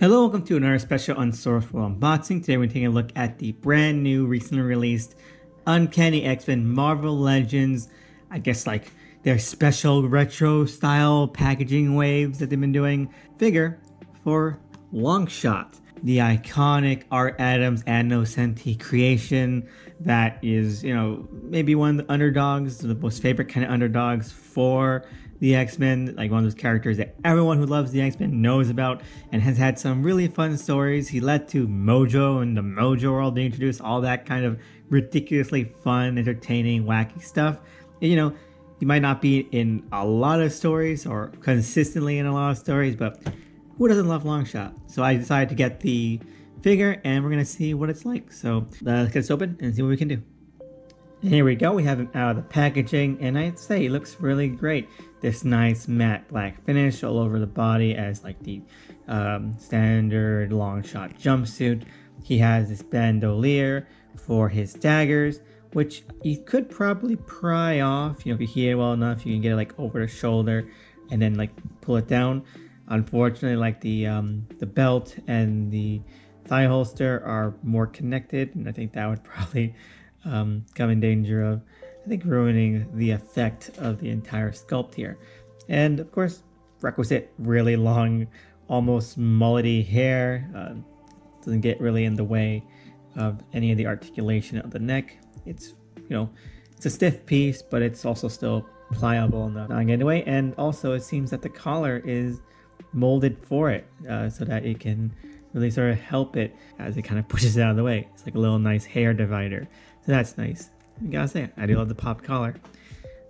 Hello, welcome to another special Unsourced Wall unboxing. Today we're taking a look at the brand new, recently released Uncanny X-Men Marvel Legends. I guess like their special retro style packaging waves that they've been doing. Figure for Longshot, the iconic Art Adams and Nocenti creation that is, maybe one of the underdogs, the most favorite kind of underdogs for the X-Men, like one of those characters that everyone who loves the X-Men knows about and has had some really fun stories. He led to Mojo and the Mojo world being introduced, all that kind of ridiculously fun, entertaining, wacky stuff. And, he might not be in a lot of stories or consistently in a lot of stories, but who doesn't love Longshot? So I decided to get the figure and we're going to see what it's like. So let's get this open and see what we can do. And here we go, we have him out of the packaging, and I'd say he looks really great. This nice matte black finish all over the body as like the standard Longshot jumpsuit. He has this bandolier for his daggers, which you could probably pry off. If you heat it well enough, you can get it like over the shoulder and then like pull it down. Unfortunately, like the belt and the thigh holster are more connected, and I think that would probably come in danger of, ruining the effect of the entire sculpt here. And of course, requisite really long, almost mullety hair doesn't get really in the way of any of the articulation of the neck. It's it's a stiff piece, but it's also still pliable enough not get away. And also, it seems that the collar is molded for it so that it can really sort of help it as it kind of pushes it out of the way. It's like a little nice hair divider. So that's nice. I gotta say, I do love the popped collar.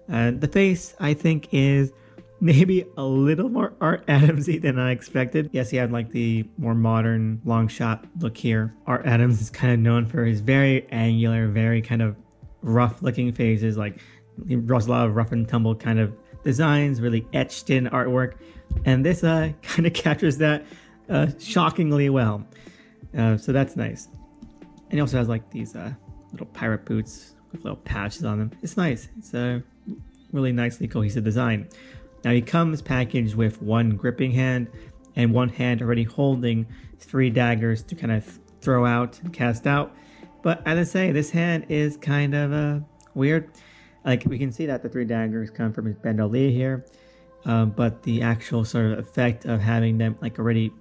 The face, I think, is maybe a little more Art Adamsy than I expected. Yes, he had like the more modern Longshot look here. Art Adams is kind of known for his very angular, very kind of rough looking faces. Like he draws a lot of rough and tumble kind of designs, really etched in artwork. And this kind of captures that shockingly well. So that's nice. And he also has like these little pirate boots with little patches on them. It's nice. It's a really nicely cohesive design. Now he comes packaged with one gripping hand and one hand already holding 3 daggers to kind of throw out and cast out. But as I say, this hand is kind of weird. Like we can see that the 3 daggers come from his bandolier here, but the actual sort of effect of having them like already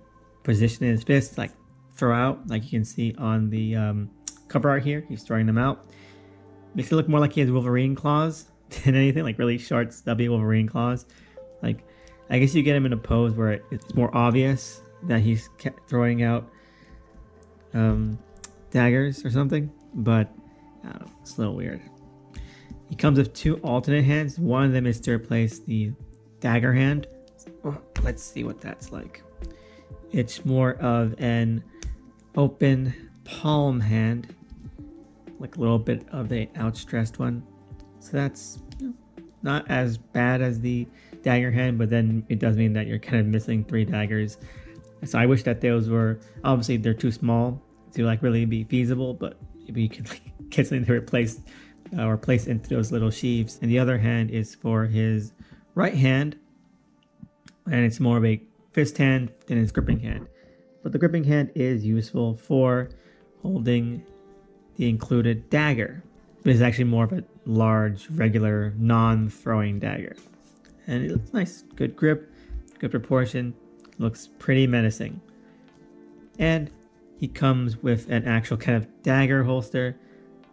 positioned in his fist, like throw out, like you can see on the cover art here, he's throwing them out. Makes it look more like he has Wolverine claws than anything, like really short, stubby Wolverine claws. Like, I guess you get him in a pose where it's more obvious that he's throwing out daggers or something, but I don't know, it's a little weird. He comes with 2 alternate hands. One of them is to replace the dagger hand. Let's see what that's like. It's more of an open palm hand, like a little bit of the outstretched one. So that's not as bad as the dagger hand, but then it does mean that you're kind of missing 3 daggers. So I wish that those were, obviously they're too small to like really be feasible, but maybe you can like get something to replace or place into those little sheaves. And the other hand is for his right hand, and it's more of a fist hand than his gripping hand. But the gripping hand is useful for holding the included dagger, but it's actually more of a large, regular, non-throwing dagger. And it looks nice. Good grip, good proportion, looks pretty menacing. And he comes with an actual kind of dagger holster,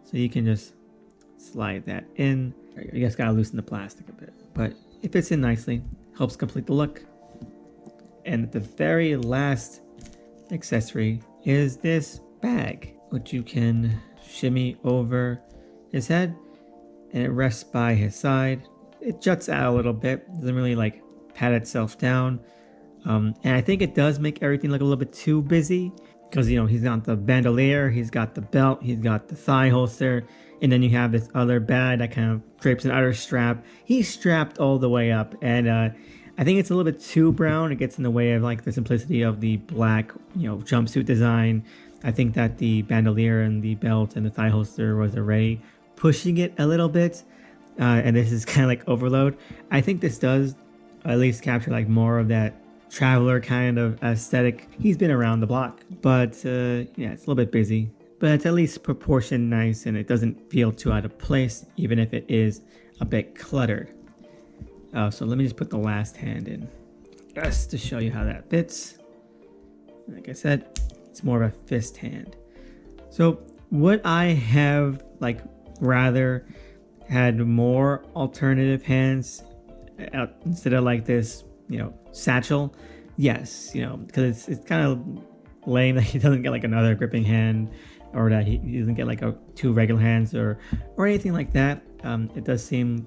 so you can just slide that in. You just gotta loosen the plastic a bit, but it fits in nicely, helps complete the look. And the very last accessory is this bag, which you can shimmy over his head, and it rests by his side. It juts out a little bit, doesn't really like pat itself down, and I think it does make everything look a little bit too busy, because he's got the bandolier, he's got the belt, he's got the thigh holster, and then you have this other bag that kind of drapes an outer strap. He's strapped all the way up, and I think it's a little bit too brown. It gets in the way of like the simplicity of the black jumpsuit design. I think that the bandolier and the belt and the thigh holster was already pushing it a little bit, and this is kind of like overload. I think this does at least capture like more of that traveler kind of aesthetic. He's been around the block, but yeah, it's a little bit busy. But it's at least proportioned nice, and it doesn't feel too out of place, even if it is a bit cluttered. So let me just put the last hand in, just to show you how that fits. Like I said, it's more of a fist hand. So would I have like rather had more alternative hands instead of like this, satchel? Yes, because it's kind of lame that he doesn't get like another gripping hand, or that he doesn't get like two regular hands or anything like that. It does seem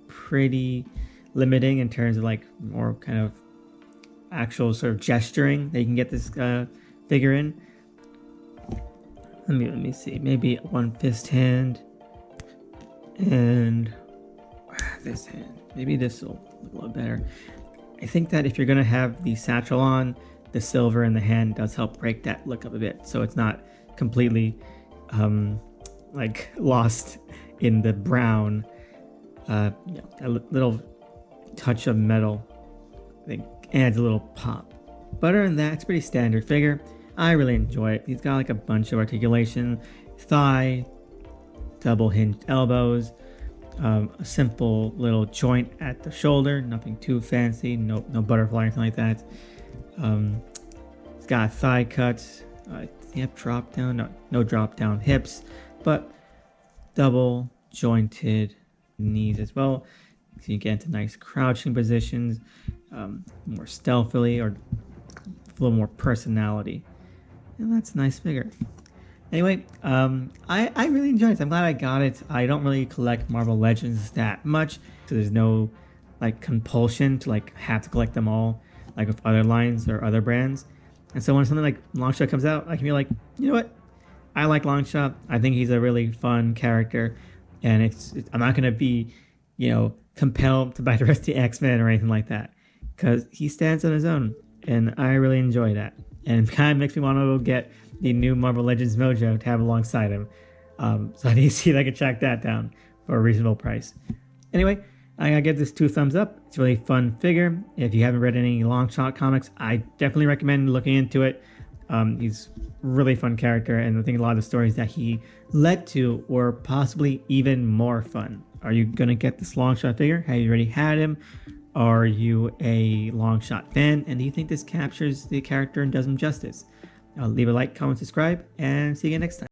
pretty limiting in terms of like more kind of actual sort of gesturing that you can get this figure in. Let me see, maybe one fist hand and this hand. Maybe this will look a little better. I think that if you're gonna have the satchel on, the silver in the hand does help break that look up a bit, so it's not completely like lost in the brown. A little touch of metal, I think, adds a little pop. But other than that, it's a pretty standard figure. I really enjoy it. He's got like a bunch of articulation, thigh, double hinged elbows, a simple little joint at the shoulder, nothing too fancy, no butterfly or anything like that. It's got thigh cuts, hip drop down, no drop down hips, but double jointed knees as well. So you get into nice crouching positions, more stealthily, or a little more personality. And that's a nice figure. Anyway, I really enjoyed it. I'm glad I got it. I don't really collect Marvel Legends that much, so there's no like compulsion to like have to collect them all like with other lines or other brands. And so when something like Longshot comes out, I can be like, you know what? I like Longshot. I think he's a really fun character, and I'm not gonna be, compelled to buy the rest of the X-Men or anything like that, because he stands on his own, and I really enjoy that. And it kind of makes me want to go get the new Marvel Legends Mojo to have alongside him. So I need to see if I can track that down for a reasonable price. Anyway, I gotta give this 2 thumbs up. It's a really fun figure. If you haven't read any Longshot comics, I definitely recommend looking into it. He's a really fun character, and I think a lot of the stories that he led to were possibly even more fun. Are you gonna get this Longshot figure? Have you already had him? Are you a Longshot fan, and do you think this captures the character and does him justice? Leave a like, comment, subscribe, and see you again next time.